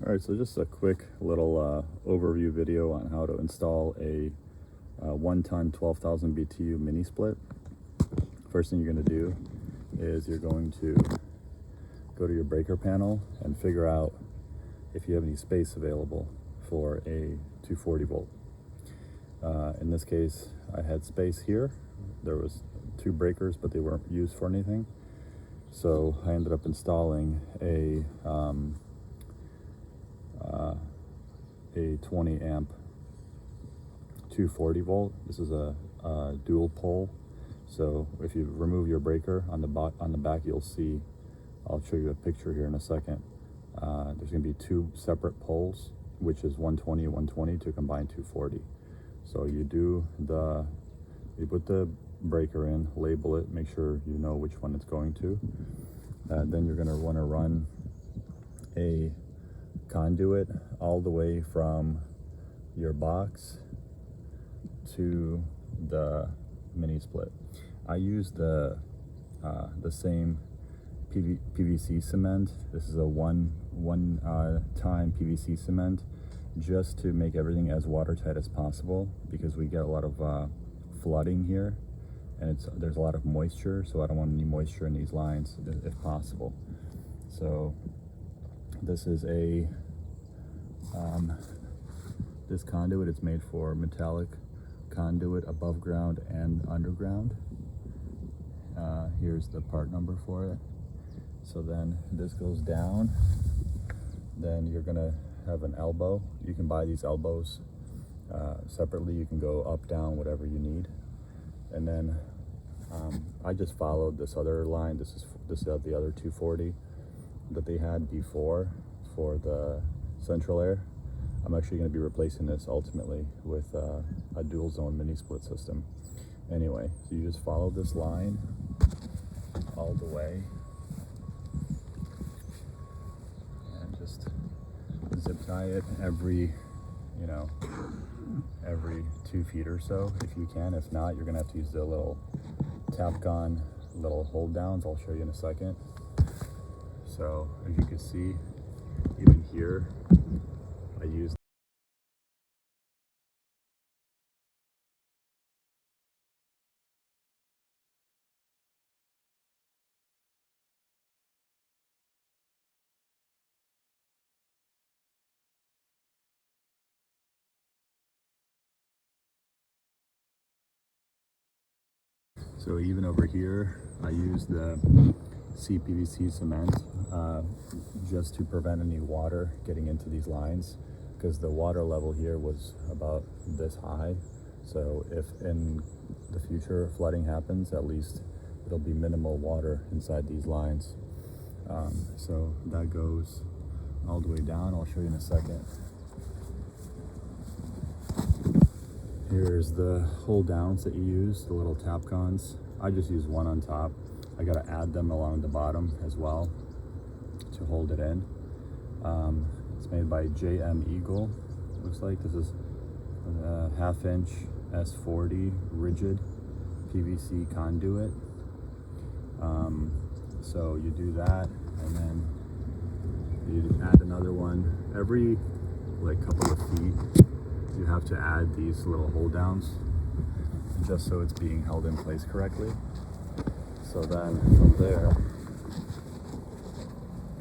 Alright, so just a quick little overview video on how to install a 1-ton 12,000 BTU mini split. First thing you're going to do is you're going to go to your breaker panel and figure out if you have any space available for a 240 volt. In this case, I had space here. There was 2 breakers, but they weren't used for anything. So I ended up installing a 20 amp 240 volt. This is a dual pole. So if you remove your breaker on the back, you'll see, I'll show you a picture here in a second. There's going to be 2 separate poles, which is 120 and 120 to combine 240. So you put the breaker in, label it, make sure you know which one it's going to. Then you're going to want to run a conduit all the way from your box to the mini split. I use the same PVC cement. This is a one time PVC cement, just to make everything as watertight as possible, because we get a lot of flooding here, and there's a lot of moisture, so I don't want any moisture in these lines if possible. So this is this conduit. It's made for metallic conduit above ground and underground. Here's the part number for it. So then this goes down. Then you're gonna have an elbow. You can buy these elbows separately. You can go up, down, whatever you need. And then I just followed this other line. This is the other 240 that they had before for the central air. I'm actually going to be replacing this ultimately with a dual zone mini split system. Anyway, so you just follow this line all the way and just zip tie it every 2 feet or so if you can. If not, you're going to have to use the little Daikin little hold downs. I'll show you in a second. So as you can see, even here, I used So even over here, I use the CPVC cement just to prevent any water getting into these lines, because the water level here was about this high. So if in the future flooding happens, at least it'll be minimal water inside these lines. So that goes all the way down. I'll show you in a second. Here's the hold downs that you use, the little Daikin. I just use one on top. I got to add them along the bottom as well to hold it in. It's made by JM Eagle. Looks like this is a 1/2 inch S40 rigid PVC conduit. So you do that, and then you add another one every couple of feet. You have to add these little hold downs just so it's being held in place correctly. So then from there,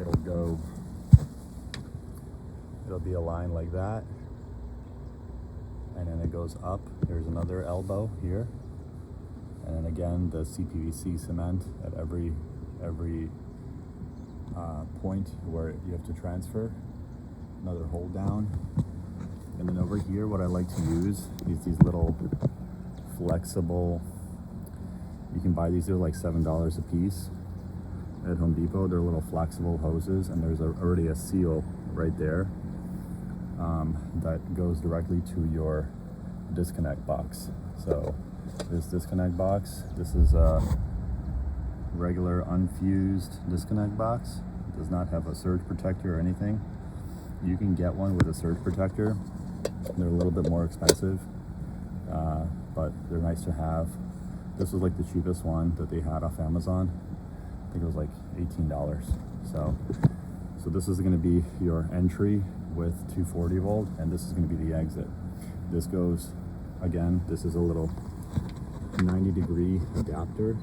it'll be a line like that, and then it goes up. There's another elbow here, and then again the CPVC cement at every point where you have to transfer. Another hold down. And then over here, what I like to use is these little flexible, you can buy these, they're like $7 a piece at Home Depot. They're little flexible hoses, and there's already a seal right there that goes directly to your disconnect box. So this disconnect box, this is a regular unfused disconnect box. It does not have a surge protector or anything. You can get one with a surge protector. They're a little bit more expensive, but they're nice to have. This was like the cheapest one that they had off Amazon. I think it was like $18. So So this is going to be your entry with 240 volt, and this is going to be the exit. This goes, again, this is a little 90-degree adapter,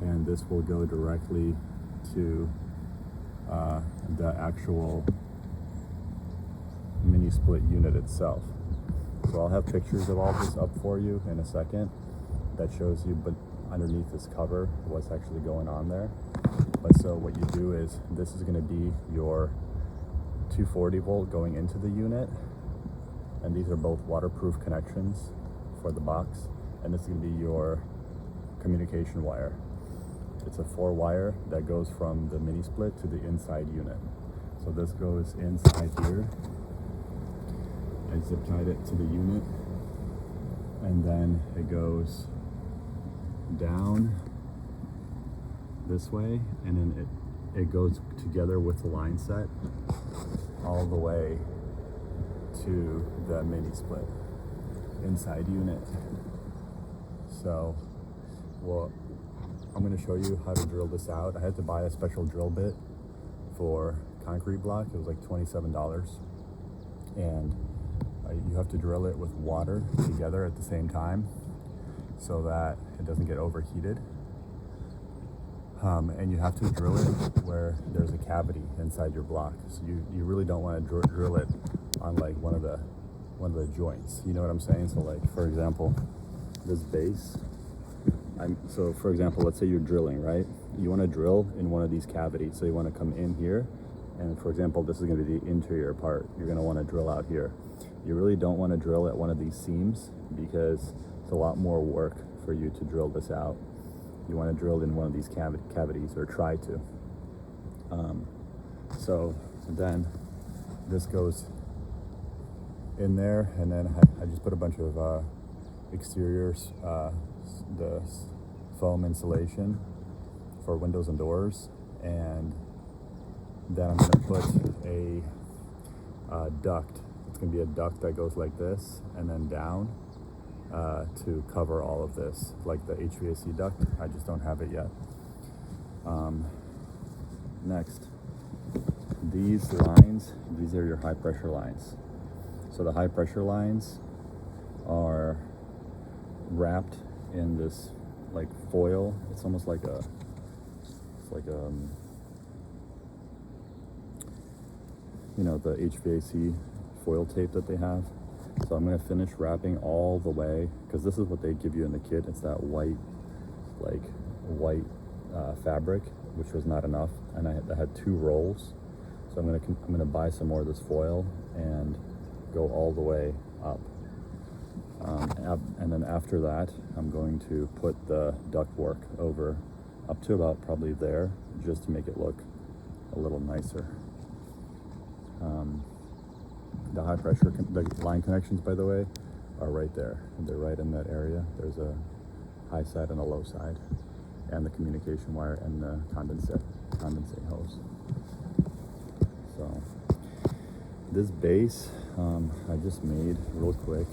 and this will go directly to the actual mini split unit itself. So I'll have pictures of all this up for you in a second that shows you, but underneath this cover, what's actually going on there. But so what you do is, this is going to be your 240 volt going into the unit, and these are both waterproof connections for the box, and this is going to be your communication wire. It's a 4-wire that goes from the mini split to the inside unit. So this goes inside here. I zip tied it to the unit, and then it goes down this way, and then it goes together with the line set all the way to the mini split inside unit. So, well, I'm going to show you how to drill this out. I had to buy a special drill bit for concrete block. It was like $27, and you have to drill it with water together at the same time so that it doesn't get overheated. And you have to drill it where there's a cavity inside your block. So you really don't want to drill it on like one of the joints. You know what I'm saying? So like, for example, this base. So for example, let's say you're drilling, right? You want to drill in one of these cavities. So you want to come in here, and for example, this is going to be the interior part. You're going to want to drill out here. You really don't want to drill at one of these seams because it's a lot more work for you to drill this out. You want to drill in one of these cavities, or try to. So then this goes in there, and then I just put a bunch of exteriors, the foam insulation for windows and doors, and then I'm going to put a duct. It's going to be a duct that goes like this and then down to cover all of this, like the HVAC duct. I just don't have it yet. Next, these lines, these are your high pressure lines. So the high pressure lines are wrapped in this like foil. It's almost like you know, the HVAC foil tape that they have. So I'm going to finish wrapping all the way, because this is what they give you in the kit. It's that white fabric, which was not enough, and I had 2 rolls. So I'm going to buy some more of this foil and go all the way up. And then after that, I'm going to put the ductwork over up to about probably there, just to make it look a little nicer. The high pressure, the line connections, by the way, are right there. They're right in that area. There's a high side and a low side, and the communication wire and the condensate hose. So this base, I just made real quick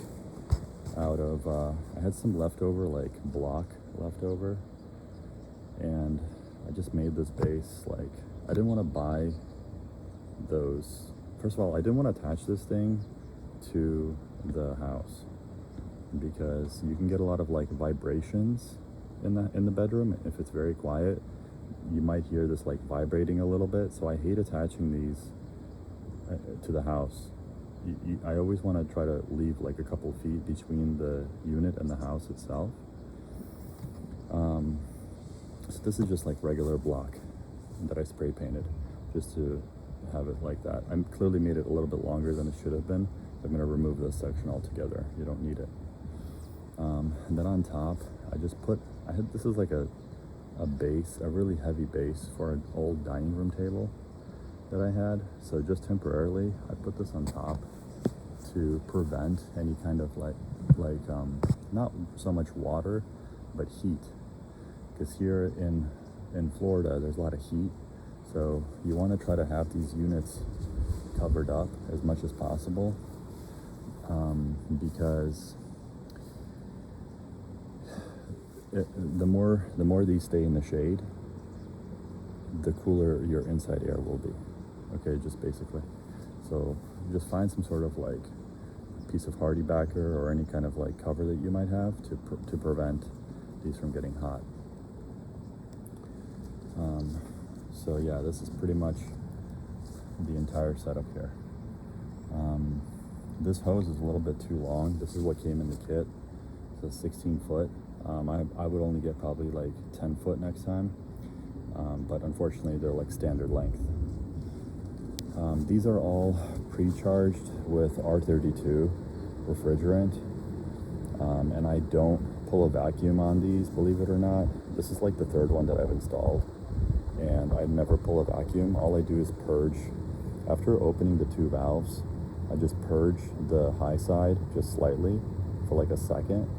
out of, I had some leftover, like block leftover, and I just made this base. Like, I didn't want to buy those. First of all, I didn't want to attach this thing to the house because you can get a lot of like vibrations in the bedroom. If it's very quiet, you might hear this like vibrating a little bit. So I hate attaching these to the house. I always want to try to leave like a couple feet between the unit and the house itself. So this is just like regular block that I spray painted just to have it like that. I clearly made it a little bit longer than it should have been. I'm going to remove this section altogether. You don't need it. And then on top, this is like a base, a really heavy base for an old dining room table that I had. So just temporarily, I put this on top to prevent any kind of not so much water, but heat. Because here in Florida, there's a lot of heat. So you want to try to have these units covered up as much as possible, because the more these stay in the shade, the cooler your inside air will be. okay, just basically. So just find some sort of like piece of hardy backer or any kind of like cover that you might have to prevent these from getting hot. So yeah, this is pretty much the entire setup here. This hose is a little bit too long. This is what came in the kit. It's a 16 foot. I would only get probably like 10 foot next time, but unfortunately they're like standard length. These are all pre-charged with R32 refrigerant, and I don't pull a vacuum on these, believe it or not. This is like the third one that I've installed, and I never pull a vacuum. All I do is purge. After opening the two valves, I just purge the high side just slightly for like a second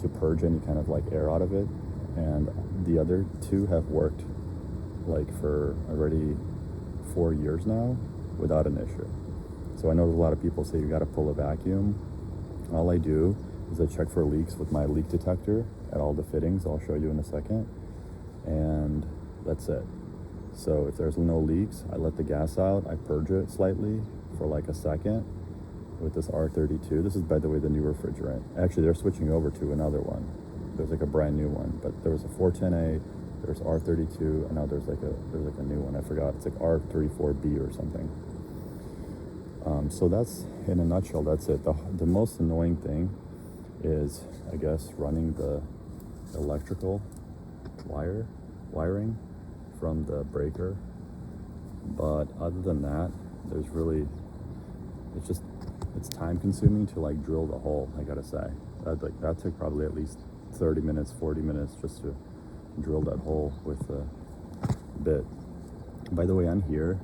to purge any kind of like air out of it, and the other two have worked like for already 4 years now without an issue. So I know a lot of people say you got to pull a vacuum. All I do is I check for leaks with my leak detector at all the fittings. I'll show you in a second, and that's it. So if there's no leaks, I let the gas out, I purge it slightly for like a second with this R32. This is, by the way, the new refrigerant. Actually, they're switching over to another one. There's like a brand new one, but there was a 410A, there's R32, and now there's like a new one. I forgot. It's like R34B or something. So that's, in a nutshell, that's it. The most annoying thing is, I guess, running the electrical wiring from the breaker. But other than that, there's really, it's time consuming to like drill the hole, I gotta say. That took probably at least 30 minutes, 40 minutes just to drill that hole with the bit. By the way, on here,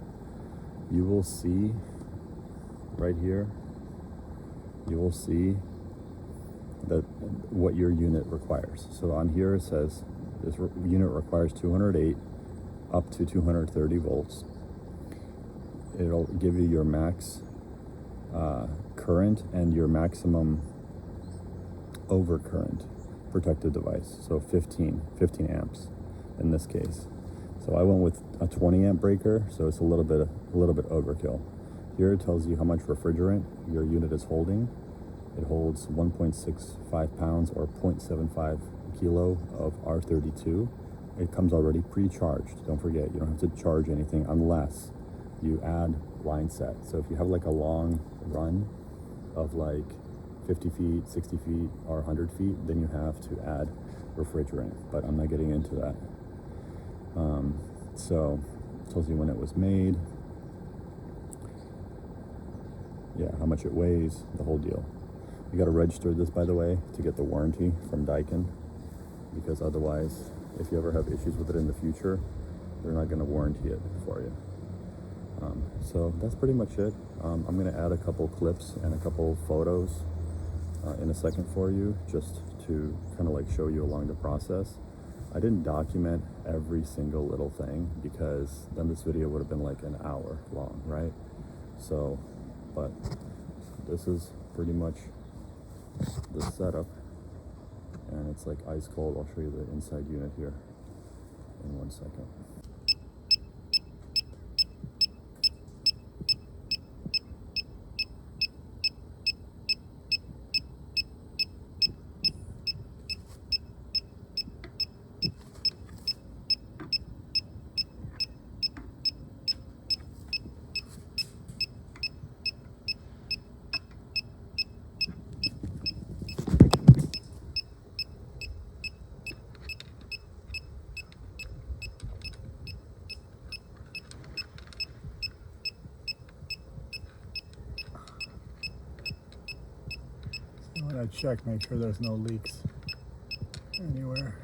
you will see right here, you will see that what your unit requires. So on here it says this unit requires 208 up to 230 volts. It'll give you your max current and your maximum overcurrent protective device. So 15 amps in this case. So I went with a 20 amp breaker, so it's a little bit overkill. Here it tells you how much refrigerant your unit is holding. It holds 1.65 pounds or 0.75 kilo of R32. It comes already pre-charged. Don't forget, you don't have to charge anything unless you add line set. So if you have like a long run of like 50 feet, 60 feet, or 100 feet, then you have to add refrigerant, but I'm not getting into that. So it tells you when it was made, yeah, how much it weighs, the whole deal. You got to register this, by the way, to get the warranty from Daikin, because otherwise, if you ever have issues with it in the future, they're not going to warranty it for you. So that's pretty much it. I'm going to add a couple clips and a couple photos in a second for you, just to kind of like show you along the process. I didn't document every single little thing because then this video would have been like an hour long, right? So, but this is pretty much the setup, and it's like ice cold. I'll show you the inside unit here in 1 second. When I check, make sure there's no leaks anywhere.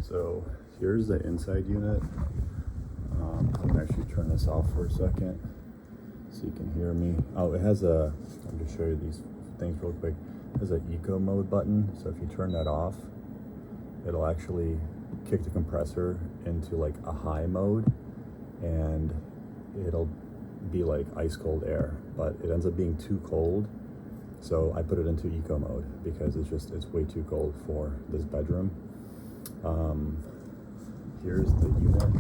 So here's the inside unit. I'm gonna actually turn this off for a second so you can hear me. Oh, it has a, I'm gonna show you these things real quick. It has an eco mode button. So if you turn that off, it'll actually kick the compressor into like a high mode, and it'll be like ice cold air, but it ends up being too cold. So I put it into eco mode because it's way too cold for this bedroom. Here's the unit. Turn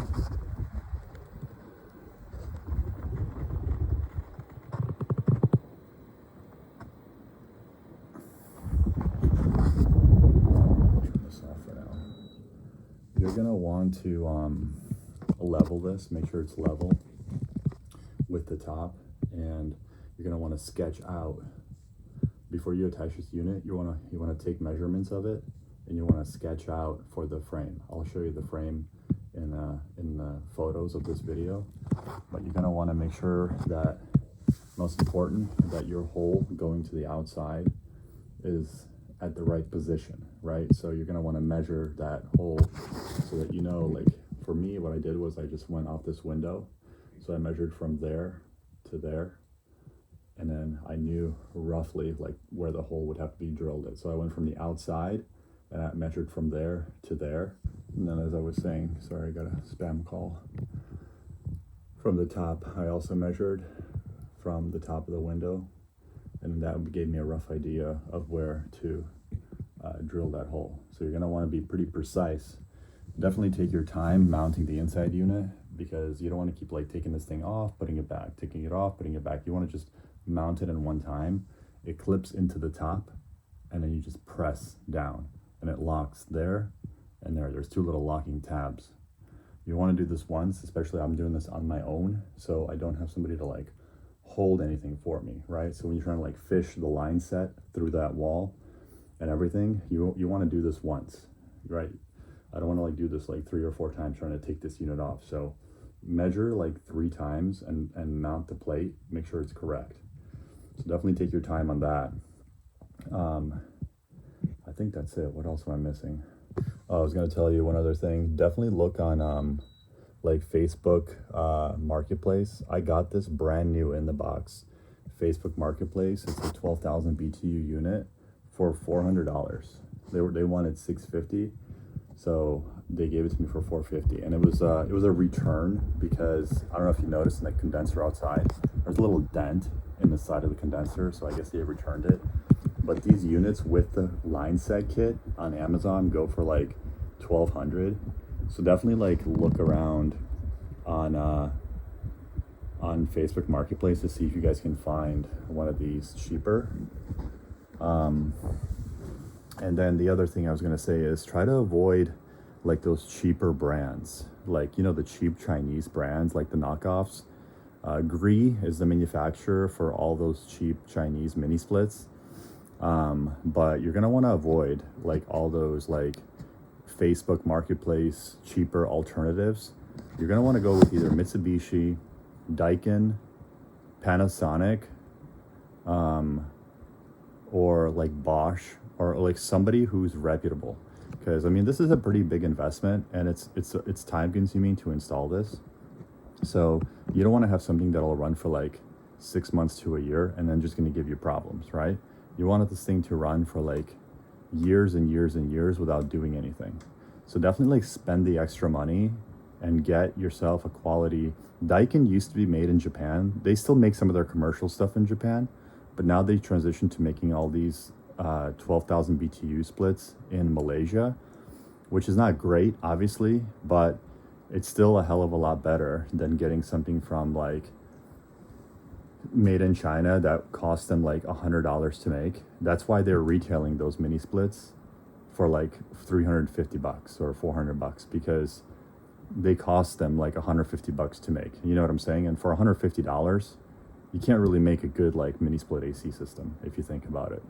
this off for now. You're gonna want to level this, make sure it's level with the top, and you're gonna want to sketch out before you attach this unit. You wanna take measurements of it, and you want to sketch out for the frame. I'll show you the frame in the photos of this video, but you're gonna want to make sure that, most important, that your hole going to the outside is at the right position, right? So you're gonna want to measure that hole so that you know, like for me, what I did was I just went off this window. So I measured from there to there, and then I knew roughly like where the hole would have to be drilled at. So I went from the outside and I measured from there to there. And then, as I was saying, sorry, I got a spam call. From the top, I also measured from the top of the window, and that gave me a rough idea of where to drill that hole. So you're gonna wanna be pretty precise. Definitely take your time mounting the inside unit, because you don't wanna keep like taking this thing off, putting it back, taking it off, putting it back. You wanna just mount it in one time. It clips into the top, and then you just press down, and it locks there and there. There's two little locking tabs. You want to do this once, especially I'm doing this on my own, so I don't have somebody to like hold anything for me, right? So when you're trying to like fish the line set through that wall and everything, you want to do this once, right? I don't want to like do this like 3 or 4 times trying to take this unit off. So measure like 3 times and mount the plate, make sure it's correct. So definitely take your time on that. I think that's it. What else am I missing? Oh, I was going to tell you one other thing. Definitely look on like Facebook Marketplace. I got this brand new in the box Facebook Marketplace. It's a 12,000 BTU unit for $400. They wanted $650, so they gave it to me for $450, and it was a return, because I don't know if you noticed in the condenser outside, there's a little dent in the side of the condenser, so I guess they returned it. But these units with the line set kit on Amazon go for like $1,200. So definitely like look around on Facebook Marketplace to see if you guys can find one of these cheaper. And then the other thing I was gonna say is try to avoid like those cheaper brands, like, you know, the cheap Chinese brands, like the knockoffs. Gree is the manufacturer for all those cheap Chinese mini splits. But you're gonna want to avoid like all those like Facebook Marketplace cheaper alternatives. You're gonna want to go with either Mitsubishi, Daikin, Panasonic, or like Bosch, or like somebody who's reputable. Because I mean, this is a pretty big investment, and it's time consuming to install this. So you don't want to have something that'll run for like 6 months to a year and then just going to give you problems, right? You want this thing to run for like years and years and years without doing anything. So definitely like spend the extra money and get yourself a quality. Daikin used to be made in Japan. They still make some of their commercial stuff in Japan, but now they transitioned to making all these 12,000 BTU splits in Malaysia, which is not great, obviously, but it's still a hell of a lot better than getting something from like made in China that cost them like $100 to make. That's why they're retailing those mini splits for like $350 or $400, because they cost them like $150 to make. You know what I'm saying? And for $150, you can't really make a good like mini split AC system if you think about it.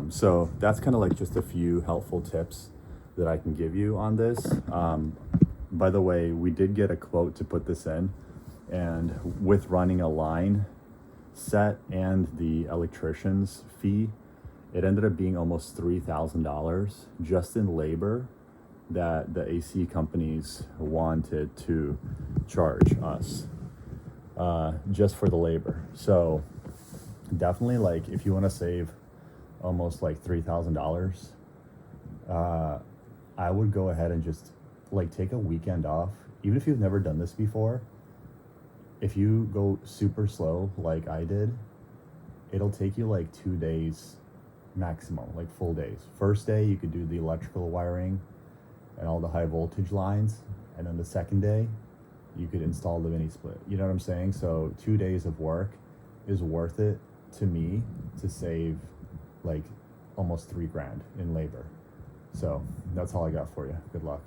So that's kind of like just a few helpful tips that I can give you on this. By the way, we did get a quote to put this in, and with running a line set and the electrician's fee, it ended up being almost $3,000 just in labor that the AC companies wanted to charge us just for the labor. So definitely, like, if you want to save almost like $3,000, I would go ahead and just like take a weekend off. Even if you've never done this before, if you go super slow like I did, it'll take you like 2 days maximum, like full days. First day you could do the electrical wiring and all the high voltage lines, and then the second day you could install the mini split. You know what I'm saying? So 2 days of work is worth it to me to save like almost $3 grand in labor. So that's all I got for you. Good luck.